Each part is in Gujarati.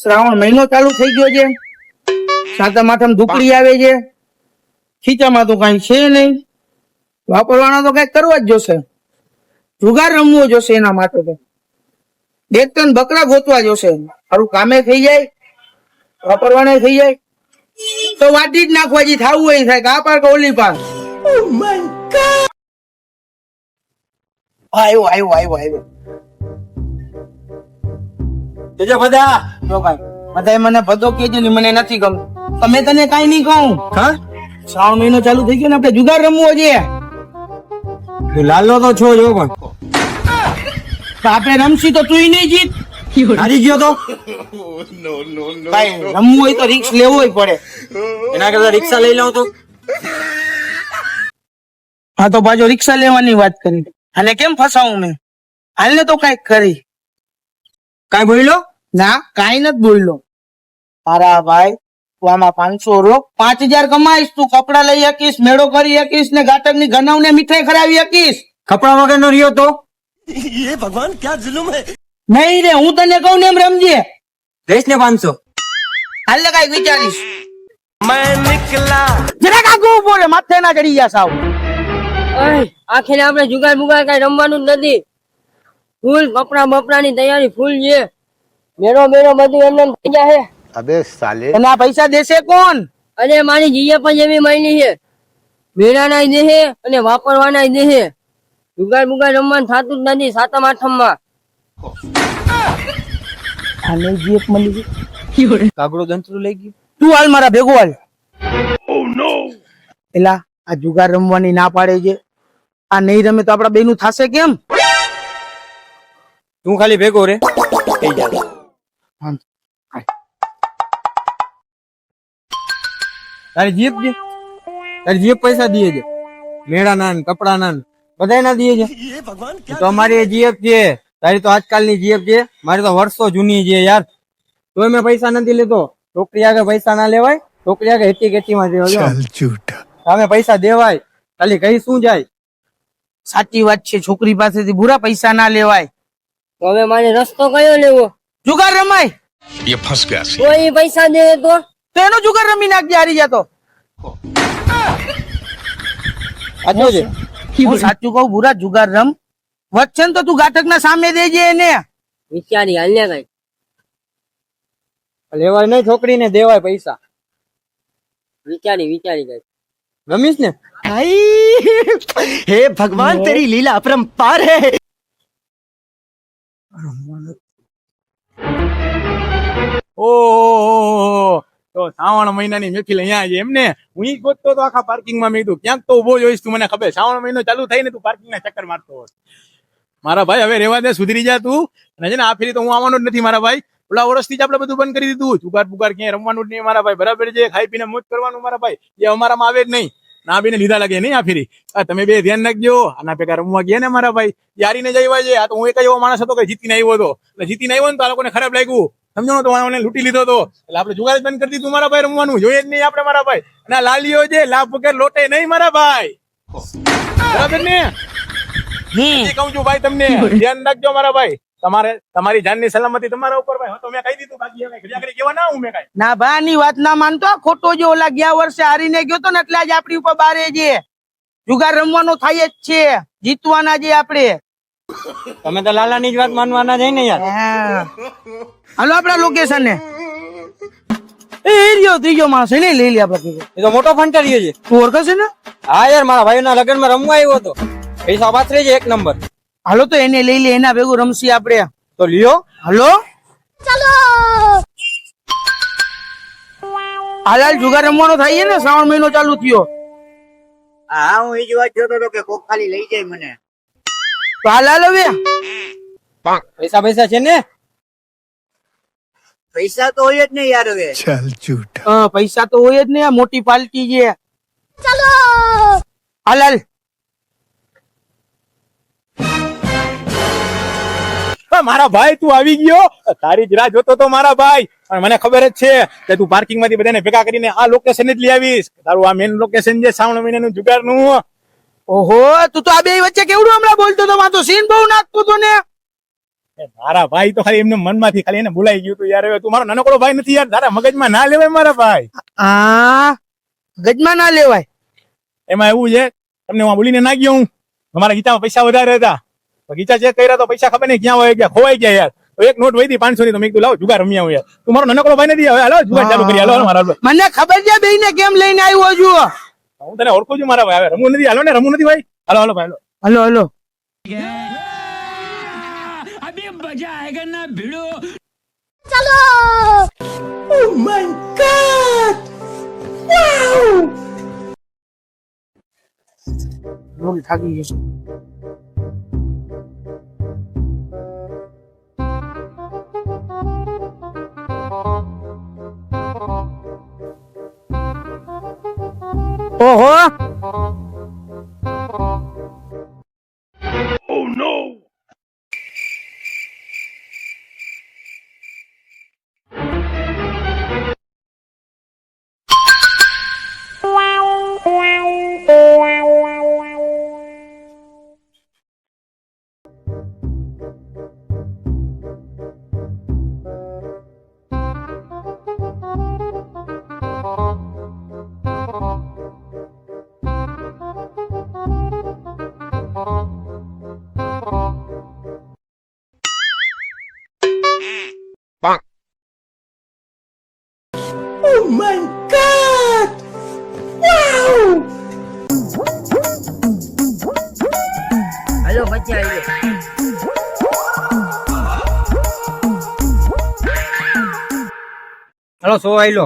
શ્રાવણ મહિનો ચાલુ થઈ ગયો છે, સાતમ આઠમ ધૂપડી આવે છે, ખીચામાં તો કઈ છે નહીં, વાપરવાનો તો કઈક કરવો જ જોશે, જુગાર રમવો જોશે, એના માટે તો બે ત્રણ બકરા ગોતવા જોશે, સારું કામે થઈ જાય, વાપરવાના થઈ જાય તો વાટી જ નાખવા, જે થવું હોય થાય, આ પાર કે ઓલી પાર. આવ્યો આવ્યો આવ્યો આવ્યો જજો બધા. જો ભાઈ બધાય મને ભદો કેજો ને, મને નથી ગમતું. તમે તને કઈ નહીં કહું. હા, શ્રાવણ મહિનો ચાલુ થઈ ગયો ને, આપણે જુગાર રમવો છે. તું લાલો તો છો જો, પણ તો આપણે રમશી તો તું નહીં જીત. હારી ગયો તો ભાઈ રમવું હોય તો રિસ્ક લેવો પડે. એના કરતા રિક્ષા લઈ લઉં તો. હા તો પાછો રિક્ષા લેવાની વાત કરી, અને કેમ ફસાવું મેં? હાલને તો કઈક કરી. કાઈ બોલ્યો ના કઈ નથી બોલ્યો. મારા ભાઈ તું આમાં 500 રોક, 5000 કમાઈશ, તું કપડા લઈ શકીશ, મેળો કરી શકીશ ને ગાટક ની ગનાવ ને મીઠાઈ ખરાવી શકીશ. કપડા વગર નો રહ્યો તો ये भगवान क्या जुल्म है। નહીં રે, હું તને કહું ને એમ રમજે. દેશ ને 500. હાલ કઈ વિચારીશ. मैं निकला જરાક આગું બોલે, માથે ના ચડી ગયા સાવ. આખીને આપણે જુગાર મુગાર કઈ રમવાનું જ નથી. ફૂલ કપડા બપડાની તૈયારી ફૂલ છે. મેળો મેળો બધું એમને થઈ જાય. अबे साले અને આ પૈસા દેશે કોણ? અને મારી જીએ પણ એવી માયની છે, મેળાના દેહે અને વાપરવાના દેહે. જુગાર મુગાર રમવાનું થતું જ નથી સાતમ આઠમ માં. આને જે એક મળી ગયું. કાગડો દંતરું લઈ ગયું. તું હાલ મારા ભેગો હાલ. એલા આ જુગાર રમવાની ના પાડે છે, આ નહીં રમે તો આપડા બેનું થાશે કેમ? તું ખાલી ભેગો રે થઈ જાય. તારી જીપ છે, તારી જીપ પૈસા દીએ છે, મેળા ના કપડા ના બધા ના દીએ છે. ये भगवान क्या તો અમારી જીએફ છે, તારી તો આજકાલની જીએફ છે, મારી તો વર્ષો જૂની છે યાર. તોય મેં પૈસા નથી લેતો. છોકરી આગળ પૈસા ના લેવાય, છોકરી આગળ હેટી કેટી માં દેવાય. સામે પૈસા દેવાય, ખાલી કઈ શું જાય. સાચી વાત છે, છોકરી પાસેથી બુરા પૈસા ના લેવાય. તો હવે મારે રસ્તો કયો લેવો? જુગાર રમાય ये फंस गया सी। કોઈ પૈસા દે તો તો એનો જુગાર રમી નાખજે, હારી જતો. સાચું છે. હું સાચું કહું, બુરા જુગાર રમ વચ્ચે ને તો તું ગાટક ના સામે દેજે એને. વિચારી હાલ ને કઈ. લેવાય નહીં, છોકરીને દેવાય પૈસા. વિચારી વિચારી કઈ. રમીશ ને हे भगवान तेरी लीला अपरंपार है। ઓહો, તો શ્રાવણ મહિનાની મહેફિલ અહીંયા છે એમને. હું ઈ ગોતતો તો આખા પાર્કિંગ માં. મેં કીધું ક્યાંક તો ઉભો જોઈશ તું, મને ખબર શ્રાવણ મહિનો ચાલુ થઈને તું પાર્કિંગ ના ચક્કર મારતો હોત. મારા ભાઈ હવે રેવા દે, સુધરી જા તું. અને છે ને આ ફેરી તો હું આવવાનો જ નથી મારા ભાઈ. ઓલા વર્ષથી જ આપણે બધું બંધ કરી દીધું, જુગાર બુગાર ક્યાંય રમવાનું જ નહીં મારા ભાઈ. બરાબર છે, ખાઈ પીને મોજ કરવાનું મારા ભાઈ. એ અમારામાં આવે જ નહીં, ના બેને લીધા લાગે નહીં આ ફેરી. તમે બે ધ્યાન રાખજો, આના ભેગા રમવા ગયા ને મારા ભાઈ, યારીને જઈવા છે. આ તો હું એક જ એવો માણસ હતો કે જીતીને આવ્યો હતો, એટલે જીતીને આવ્યો ને તો આ લોકોને ખરાબ લાગ્યું, સમજો તો મને લૂંટી લીધો હતો. એટલે આપણે જુગાર જ બંધ કરી દીધું મારા ભાઈ, રમવાનું જોઈએ જ નહીં આપણે મારા ભાઈ. અને આ લાલીઓ છે, લાભ વગર લોટે નહીં મારા ભાઈ. બરાબર ને? કહું છું ભાઈ, તમને ધ્યાન રાખજો મારા ભાઈ. તમારી જાનની સલામતી તમારા ઉપર ભાઈ. તો મેં કહી દીધું, બાકી હવે ઘડિયા ઘડી કેવા ના હું મેં કઈ. ના ભાની વાત ના માનતો, ખોટો જો ઓલા ગયા વર્ષે હારીને ગયો તો ને એટલે જ આપણી ઉપર બારે છે. જુગાર રમવાનો થાય જ છે, જીતવાના છે આપણે. તમે તો લાલાની જ વાત માનવાના છે ને યાર. હા. હાલો આપડા લોકેશન ને. એ રહ્યો ત્રીજો માણસ એને લઈ લે આપડે. એ તો મોટો ફંટારીયો છે. તું ઓળખે છે ને? હા યાર, મારા ભાઈના લગ્નમાં રમવા આવ્યો હતો. પૈસા પાછળ છે એક નંબર. હાલો તો એને લઈ લે, એના ભેગું રમશી આપડે. તો લ્યો. હાલો હાલ જુગાર રમવાનો થાય છે ને, શ્રાવણ મહિનો ચાલુ થયો. હા, હું એ જ વાત જોતો હતો કે કોક ખાલી લઈ જાય મને. તો હાલ હવે પૈસા છે ને? પૈસા તો હોય જ ને યાર હવે. પૈસા તો હોય જ ને, મોટી પાર્ટી છે. હાલ હાલ. મારા ભાઈ તું આવી ગયો, તારી જ રાહ જોતો તો મારા ભાઈ. પણ મને ખબર જ છે કે તું પાર્કિંગ માંથી બધાને ભેગા કરીને આ લોકેશન જ લઈ આવીશ. તારું આ મેન લોકેશન છે શ્રાવણ મહિનાનું જુગારનું. ઓહો, તું તો આ બે વચ્ચે કેવડું હમણાં બોલતો તો, માં તો સીન બહુ નાખતો તો ને. મારા ભાઈ તો ખાલી એમને મનમાંથી ખાલી એને બોલાઈ ગયું તું યાર. હવે તું મારો નાનકડો ભાઈ નથી યાર, તારા મગજમાં ના લેવાય મારા ભાઈ. આ ગજમાં ના લેવાય. એમાં એવું છે, તમને હું બોલીને ના ગયો હું, તમારા ગીતામાં પૈસા વધારે હતા, તો ગીતા ચેક કર્યા તો પૈસા ખબર નહીં ક્યાં હોય ગયા, ખોવાઈ ગયા યાર. તો એક નોટ વહી 500 ની, તો મેં કીધું લાવ જુગાર રમ્યા હું યાર. તું મારો નાનકડો ભાઈ નથી, હવે હાલો જુગાર ચાલુ કરી, હાલો મારા ભાઈ. મને ખબર છે બેયને કેમ લઈને આવ્યો છું. હું તને ઓળખું છું મારા ભાઈ. હવે રમવું નથી, હાલો ને, રમવું નથી ભાઈ, હાલો હાલો ભાઈ હાલો. Hello hello. રોલ થાકી ગયો. ઓહો, હાલો પછી આવી હાલો 100 આઈલો.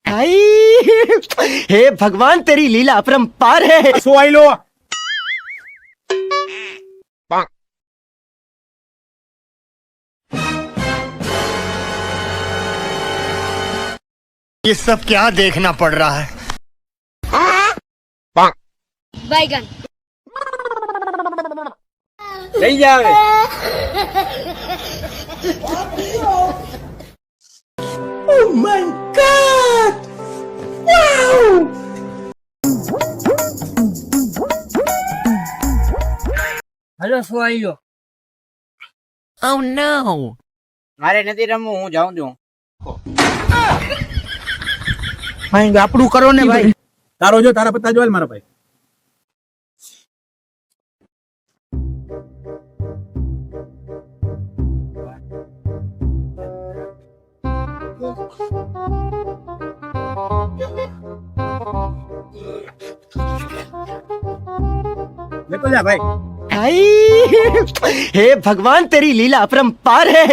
भाई हे भगवान तेरी लीला अपरंपार है. શું આઈ લો? ये सब क्या देखना पड़ रहा है? बैगन લઈ જા હવે. હાલો શું આવી લો. મારે નથી રમવું, હું જાઉં છું. ભાઈ આપણું કરો ને ભાઈ. તારો જો, તારા પત્તા જો મારા ભાઈ. લેતો જા ભાઈ. भाई हे भगवान तेरी लीला अपरंपार है.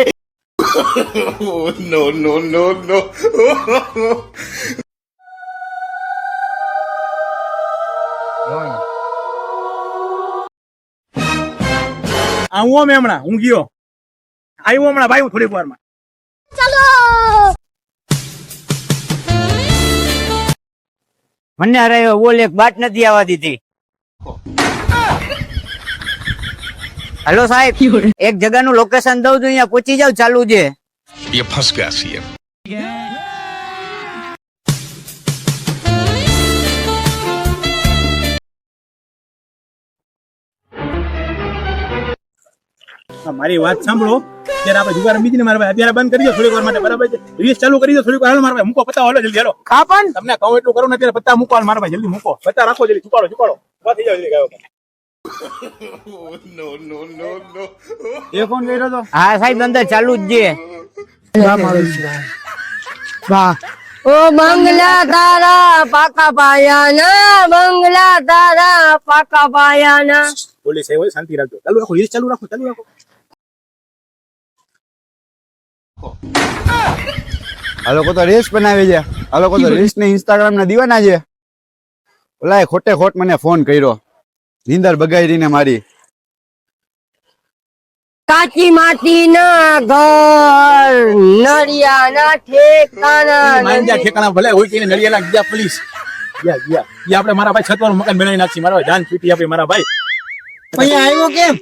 No, no, no, no. આવું મેં હમણાં, હું ગયો આવ્યો હમણાં ભાઈ, હું થોડીક વારમાં. મને હરાયો, બોલ, એક બાટ નથી આવવા દીધી. હેલો સાહેબ, એક જગાનું લોકેશન દઉં છું, અહીંયા પહોંચી જાવ, ચાલુ છે. ये फंस गया सीएम. મારી વાત સાંભળો, ત્યારે આપણે જુગાર રમી ને મારા ભાઈ, અત્યારે બંધ કરી દો થોડીક વાર માટે, બરાબર છે? રીલ્સ ચાલુ કરી દો થોડીક વાર, હાલો મારા ભાઈ, મૂકો પત્તા, હાલો જલ્દી હાલો. હા પણ તમને કહું એટલું કરો ને, અત્યારે પત્તા મૂકો હાલ મારા ભાઈ, જલ્દી મૂકો પત્તા, રાખો જલ્દી, ચુકાડો ચુકાડો, ઉભા થઈ જાવ જલ્દી. ગયો No, no, no, no. એ ફોન કર્યો તો? હા સાહેબ, અંદર ચાલુ જ છે. વાહ, ઓ બંગલા તારા પાકા પાયાના, બંગલા તારા પાકા પાયાના. પોલીસ આવ્યો, શાંતિ રાખજો, ચાલુ રાખો, રીલ્સ ચાલુ રાખો, ચાલુ રાખો. આ લોકો તો રીલ્સ બનાવે છે, આ લોકો તો રીલ્સ ને ઇન્સ્ટાગ્રામ ના દીવાના છે. ઓલા ખોટે ખોટ મને ફોન કર્યો, નીંદર બગાડીને મારી. કાચી માટી ના ઘર, નડિયા ના ઠેકાણા. માંજા ઠેકાણા ભલે હોય કે નડિયાલા ગયા પોલીસ, ઈ આપણે મારા ભાઈ છતવાનું મકાન બનાવી નાખી મારા ભાઈ જાન છૂટી આપી મારા ભાઈ અહીંયા આવ્યો કેમ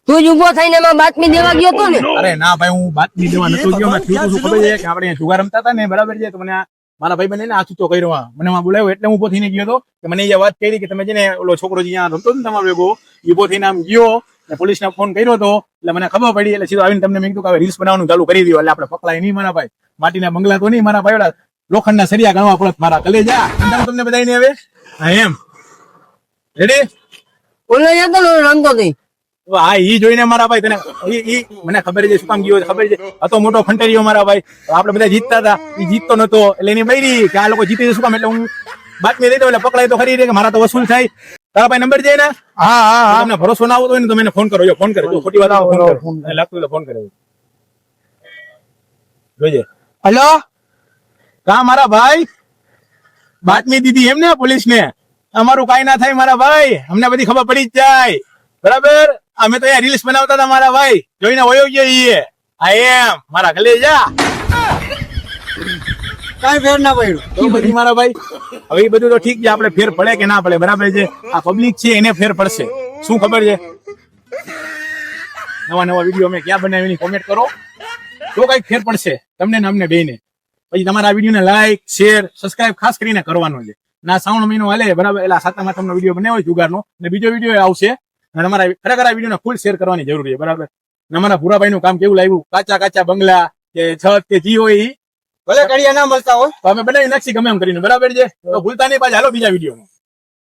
તું જ ઉભો થઈને એમાં બાતમી દેવા ગયો તો ને અરે ના ભાઈ હું બાતમી દેવા નતો ગયો મેં થયું શું ખબર છે કે આપણે અહીંયા જુગાર રમતા હતા ને બરાબર છે તો મને મારા ભાઈ બને ને આ છૂટો કર્યો મને બોલાવ્યો એટલે હું ઉભો થઈને ગયો હતો કે મને એ વાત કરી કે તમે છે ને ઓલો છોકરો જે અહીંયા રમતો ને તમારો ભેગો ઉભો થઈને આમ ગયો ને પોલીસને ફોન કર્યો હતો એટલે મને ખબર પડી એટલે સીધો આવીને તમને મેં કીધું કે હવે રીલ્સ બનાવવાનું ચાલુ કરી દો એટલે આપણે પકડાય નહીં મારા ભાઈ માટીના બંગલા તો નહીં મારા ભાઈ ઓલા લોખંડના સરિયા ગણવા પડત મારા કલેજા સમજાવું તમને બધાને હવે હા એમ રેડી ઓલો જતો ને રમતો હતી હા ઈ જોઈને મારા ભાઈ તને ઈ મને ખબર છે શું કામ ગયો છે ખબર છે હતો મોટો ફંટરીયો મારા ભાઈ આપણે બધા જીતતા હતા ઈ જીતતો નતો એટલે એની બૈરી કે આ લોકો જીતે શું કામ એટલે હું બાતમી દઈ દઉં એટલે પકડાય તો ખરી રે કે મારા તો વસૂલ થાય તારા ભાઈ નંબર જાય ને હા હા તમને ભરોસો ના આવતો હોય ને તો મને ફોન કરો ફોન કરે જો ખોટી વાત ફોન લાગતું તો ફોન કરે જોજે હલો કા મારા ભાઈ બાતમી દીધી એમ ને પોલીસ ને અમારું કઈ ના થાય મારા ભાઈ અમને બધી ખબર પડી જ જાય બરાબર અમે તો અહીંયા રીલ્સ બનાવતા હતા મારા ભાઈ જોઈને વયો ગયો ઈ આ એમ મારા ગલે જા કાંઈ ફેર ના પડ્યું તો પછી મારા ભાઈ હવે એ બધું તો ઠીક છે આપણે ફેર પડે કે ના પડે બરાબર છે આ પબ્લિક છે એને ફેર પડશે શું ખબર છે નવા નવા વિડીયો અમે ક્યાં બનાવીની કોમેન્ટ કરો તો કઈક ફેર પડશે તમને ને અમને બેને પછી તમારા આ વિડીયોને લાઈક શેર સબસ્ક્રાઇબ ખાસ કરીને કરવાનો છે ના શ્રાવણ મહિનો હાલે બરાબર એટલે સાતમ આઠમનો વિડીયો બનાવ્યો જુગારનો ને બીજો વિડીયો આવશે અને તમારા ખરેખર આ વિડીયોને ફૂલ શેર કરવાની જરૂર છે બરાબર ને અમારા ભૂરાભાઈનું કામ કેવું લાગ્યું કાચા કાચા બંગલા કે છત કે જી હોય ઈ ભલે કડિયા ના મળતા હોય તો અમે બનાવી નાખી ગમે એમ કરીને બરાબર છે તો ભૂલતા નહીં પાછા હાલો બીજા વિડીયોમાં